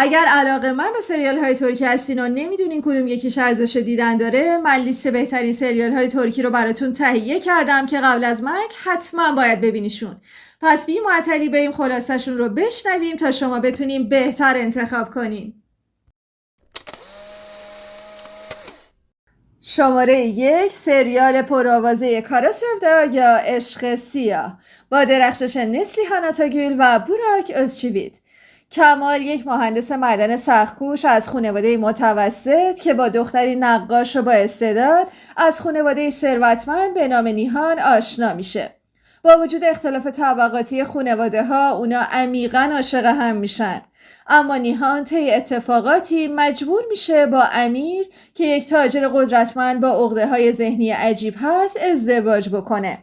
اگر علاقه من به سریال های ترکی هستین و نمیدونین کدوم یکیش ارزش دیدن داره، من لیست بهترین سریال های ترکی رو براتون تهیه کردم که قبل از مرگ حتما باید ببینیشون. پس بی معطلی بریم خلاصشون رو بشنویم تا شما بتونیم بهتر انتخاب کنین. شماره 1، سریال پرآوازه کارا سفدا یا عشق سیاه با درخشش نسلیهان آتاگül و بوراک özçivit. کمال یک مهندس معدن سخت‌کوش از خانواده متوسط که با دختری نقاش و با استعداد از خانواده ثروتمند به نام نیهان آشنا میشه. با وجود اختلاف طبقاتی خانواده ها اونا عمیقاً عاشق هم میشن. اما نیهان طی اتفاقاتی مجبور میشه با امیر که یک تاجر قدرتمند با عقده‌های ذهنی عجیب هست ازدواج بکنه.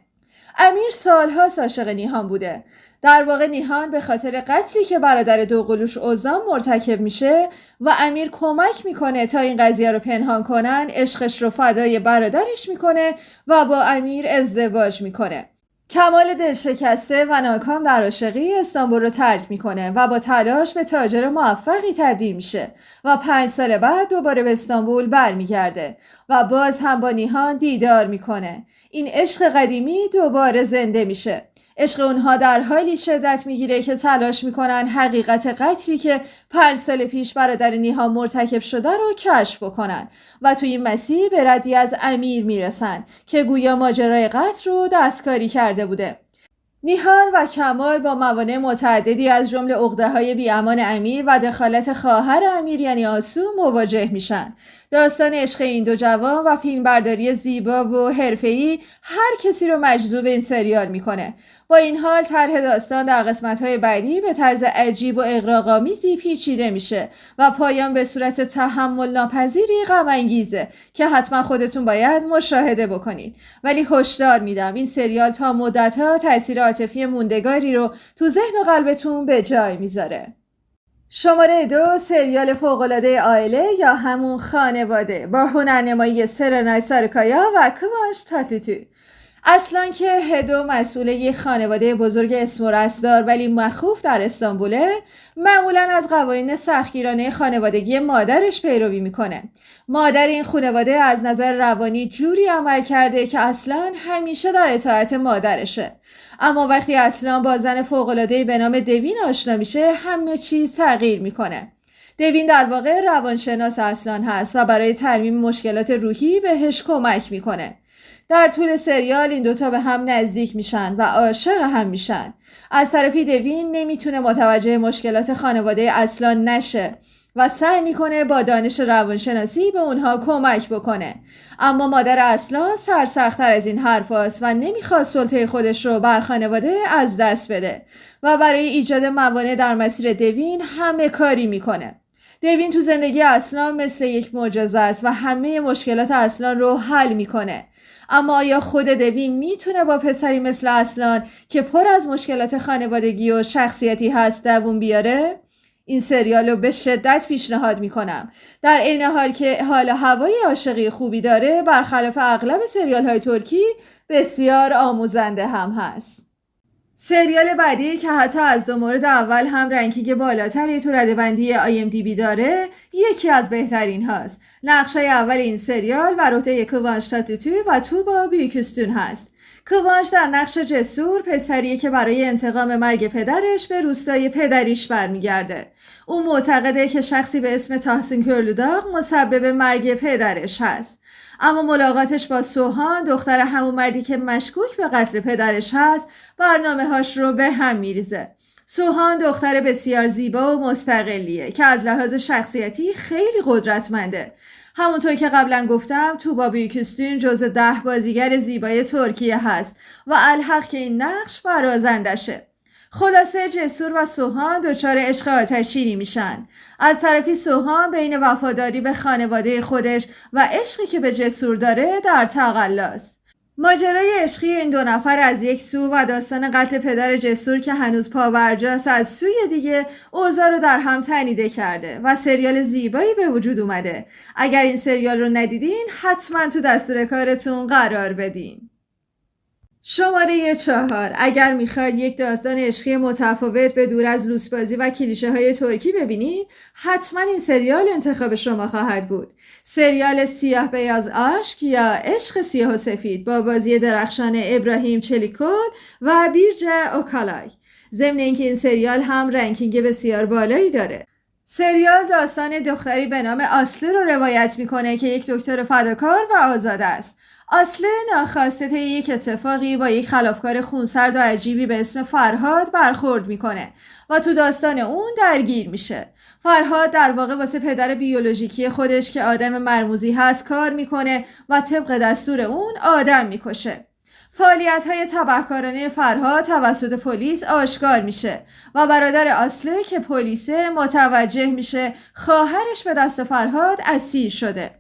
امیر سال‌هاست عاشق نیهان بوده. در واقع نیهان به خاطر قتلی که برادر دوقلوش اوزان مرتکب میشه و امیر کمک میکنه تا این قضیه رو پنهان کنن، عشقش رو فدای برادرش میکنه و با امیر ازدواج میکنه. کمال دلشکسته و ناکام در عاشقی استانبول رو ترک میکنه و با تلاش به تاجر موفقی تبدیل میشه و 5 سال بعد دوباره به استانبول برمیگرده و باز هم با نیهان دیدار میکنه. این عشق قدیمی دوباره زنده میشه. عشق اونها در حالی شدت میگیره که تلاش میکنن حقیقت قتلی که 5 سال پیش برادر نیهان مرتکب شده رو کشف بکنن و توی این مسیر به ردی از امیر میرسن که گویا ماجرای قتل رو دستکاری کرده بوده. نیهان و کمال با موانع متعددی از جمله عقده‌های بی‌امان امیر و دخالت خواهر امیر یعنی آسو مواجه میشن. داستان عشق این دو جوان و فیلمبرداری زیبا و حرفه‌ای هر کسی رو مجذوب این سریال میکنه. با این حال طرح داستان در قسمت‌های بعدی به طرز عجیب و اغراق‌آمیزی پیچیده میشه و پایان به صورت تحمل ناپذیری غم‌انگیزه که حتما خودتون باید مشاهده بکنید. ولی هشدار میدم این سریال تا مدت‌ها تاثیر عاطفی موندگاری رو تو ذهن و قلبتون به جای میذاره. شماره 2، سریال فوق‌العاده عائله یا همون خانواده با هنرنمایی سرنای سارکایا و کوانش تاتلیتو. اصلا که هدو مسئول یک خانواده بزرگ اسم و رسمدار ولی مخوف در استانبوله، معمولا از قوانین سختگیرانه خانوادگی مادرش پیروی میکنه. مادر این خانواده از نظر روانی جوری عمل کرده که اصلا همیشه در اطاعت مادرشه. اما وقتی اصلا با زن فوق‌العاده‌ای به نام دوین آشنا میشه، همه چیز تغییر میکنه. دوین در واقع روانشناس اصلان هست و برای ترمیم مشکلات روحی بهش کمک میکنه. در طول سریال این دوتا به هم نزدیک میشن و عاشق هم میشن. از طرفی دوین نمیتونه متوجه مشکلات خانواده اصلان نشه و سعی میکنه با دانش روانشناسی به اونها کمک بکنه. اما مادر اصلان سرسخت‌تر از این حرف هست و نمیخواد سلطه خودش رو بر خانواده از دست بده و برای ایجاد موانع در مسیر دوین همه کاری میکنه. دوین تو زندگی اصلان مثل یک معجزه است و همه مشکلات اصلان رو حل میکنه. اما آیا خود دوین میتونه با پسری مثل اصلان که پر از مشکلات خانوادگی و شخصیتی هست دووم بیاره؟ این سریال رو به شدت پیشنهاد میکنم. در عین حال که حال هوای عاشقی خوبی داره، برخلاف اغلب سریال های ترکی بسیار آموزنده هم هست. سریال بعدی که حتی از 2 مورد اول هم رنکینگ بالاتری تو رده‌بندی IMDb داره، یکی از بهترین هاست. نقشای اول این سریال بر عهده کوانش تاتلیتو و توبا بیوکستون هست. کوانش در نقش جسور پسریه که برای انتقام مرگ پدرش به روستای پدریش برمیگرده. او معتقده که شخصی به اسم تاحسین کرلوداغ مسبب مرگ پدرش هست. اما ملاقاتش با سوهان، دختر همون مردی که مشکوک به قتل پدرش هست، برنامه‌هاش رو به هم میریزه. سوهان دختر بسیار زیبا و مستقلیه که از لحاظ شخصیتی خیلی قدرتمنده. همونطور که قبلا گفتم، توبا بیوکستون جزو 10 بازیگر زیبای ترکیه هست و الحق که این نقش برازندشه. خلاصه جسور و سوهان دچار عشق آتشینی میشن. از طرفی سوهان بین وفاداری به خانواده خودش و عشقی که به جسور داره در تقلاست. ماجرای عشقی این 2 نفر از یک سو و داستان قتل پدر جسور که هنوز پاورجاست از سوی دیگه اوضاع رو در هم تنیده کرده و سریال زیبایی به وجود اومده. اگر این سریال رو ندیدین حتما تو دستور کارتون قرار بدین. شماره 4. اگر میخواید یک داستان عشقی متفاوت به دور از لوسبازی و کلیشه های ترکی ببینید، حتما این سریال انتخاب شما خواهد بود. سریال سیاه بیاز عشق یا عشق سیاه و سفید با بازی درخشان ابراهیم چلیکول و بیرجه اوکالای. ضمن اینکه این سریال هم رنکینگ بسیار بالایی داره. سریال داستان دختری به نام آسله رو روایت میکنه که یک دکتر فداکار و آزاده است. آسله ناخواسته طی یک اتفاقی با یک خلافکار خونسرد و عجیبی به اسم فرهاد برخورد میکنه و تو داستان اون درگیر میشه. فرهاد در واقع واسه پدر بیولوژیکی خودش که آدم مرموزی هست کار میکنه و طبق دستور اون آدم میکشه. فعالیت‌های تبهکارانه فرهاد توسط پلیس آشکار میشه و برادر آسله که پلیسه متوجه میشه خواهرش به دست فرهاد اسیر شده.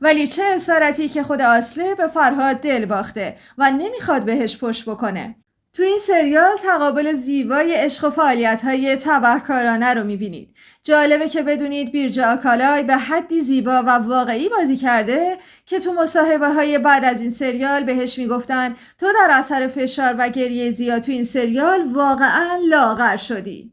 ولی چه اسارتی که خود آسله به فرهاد دل باخته و نمیخواد بهش پشت بکنه. تو این سریال تقابل زیبای عشق و فعالیت‌های تبهکارانه رو میبینید. جالبه که بدونید بیرجه اوکالای به حدی زیبا و واقعی بازی کرده که تو مصاحبه‌های بعد از این سریال بهش میگفتن تو در اثر فشار و گریه زیاد تو این سریال واقعاً لاغر شدی.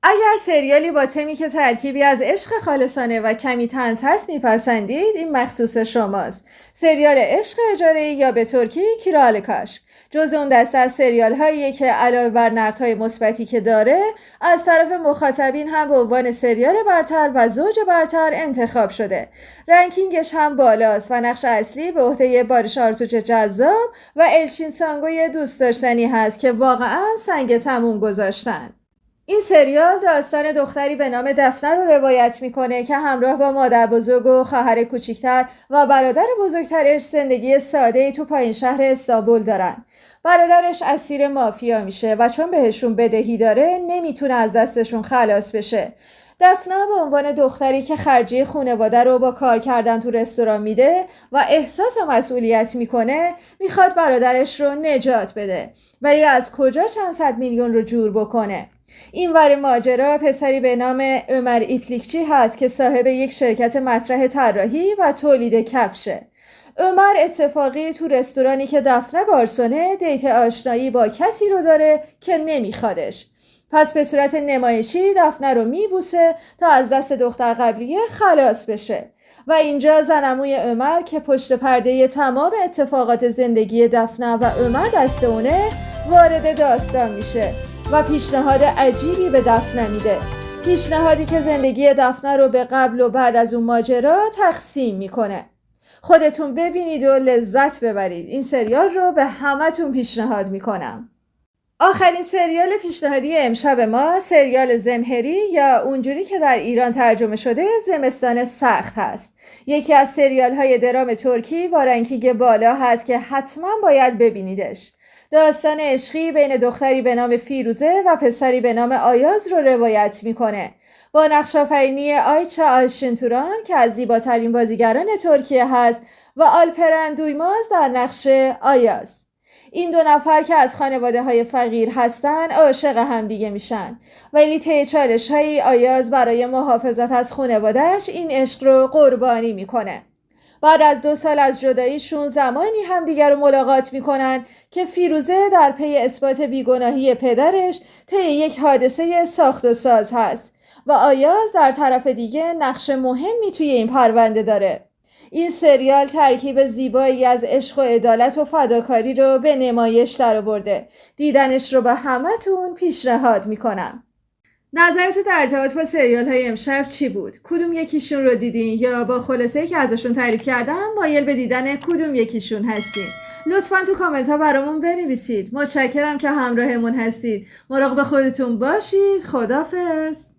اگر سریالی با تمی که ترکیبی از عشق خالصانه و کمی طنز هست میپسندید، این مخصوص شماست. سریال عشق اجاره‌ای یا به ترکی کیرال کاشک جز اون دسته از سریال هاییه که علاوه بر نقدهای مثبتی که داره از طرف مخاطبین هم به عنوان سریال برتر و زوج برتر انتخاب شده. رنکینگش هم بالاست و نقش اصلی به عهده بارش آرتوچ جذاب و الچین سانگوی دوست داشتنی هست که واقعا سنگ تموم گذاشتن. این سریال داستان دختری به نام دفنه رو روایت میکنه که همراه با مادر بزرگ و خواهر کوچیکتر و برادر بزرگترش زندگی ساده‌ای تو پایین شهر استانبول دارن. برادرش اسیر مافیا میشه و چون بهشون بدهی داره نمیتونه از دستشون خلاص بشه. دفنه به عنوان دختری که خرجی خانواده رو با کار کردن تو رستوران میده و احساس مسئولیت میکنه میخواد برادرش رو نجات بده، ولی از کجا چند صد میلیون رو جور بکنه؟ این ور ماجرا پسری به نام عمر ایپلیکچی هست که صاحب یک شرکت مطرح طراحی و تولید کفشه. عمر اتفاقی تو رستورانی که دفنه گارسونه دیت آشنایی با کسی رو داره که نمیخوادش. پس به صورت نمایشی دفنه رو میبوسه تا از دست دختر قبلیه خلاص بشه. و اینجا زنموی عمر که پشت پرده تمام اتفاقات زندگی دفنه و عمر دست اونه وارد داستان میشه و پیشنهاد عجیبی به دفنه میده. پیشنهادی که زندگی دفنه رو به قبل و بعد از اون ماجرا تقسیم میکنه. خودتون ببینید و لذت ببرید. این سریال رو به همتون پیشنهاد میکنم. آخرین سریال پیشنهادی امشب ما سریال زمهری یا اونجوری که در ایران ترجمه شده زمستان سخت هست. یکی از سریال های درام ترکی با رنکینگ بالا هست که حتما باید ببینیدش. داستان عشقی بین دختری به نام فیروزه و پسری به نام آیاز رو روایت میکنه با نقش آفرینی آیچا آشنتوران که از زیباترین بازیگران ترکیه هست و آلپرن دویماز در نقش آیاز. این دو نفر که از خانواده های فقیر هستن عاشق همدیگه میشن، ولی طی چالش های آیاز برای محافظت از خانوادهش این عشق رو قربانی میکنه. بعد از 2 سال از جداییشون زمانی همدیگر رو ملاقات میکنن که فیروزه در پی اثبات بیگناهی پدرش طی یک حادثه ساخت و ساز هست و آیاز در طرف دیگه نقش مهمی توی این پرونده داره. این سریال ترکیب زیبایی از عشق و عدالت و فداکاری رو به نمایش درآورده. دیدنش رو به همتون پیشنهاد میکنم. نظرتون در ارتباط با سریال های امشب چی بود؟ کدوم یکیشون رو دیدین یا با خلاصه‌ای که ازشون تعریف کردم مایل به دیدن کدوم یکیشون هستین؟ لطفاً تو کامنت ها برامون بنویسید. متشکرم که همراهمون هستید. مراقب خودتون باشید. خداحافظ.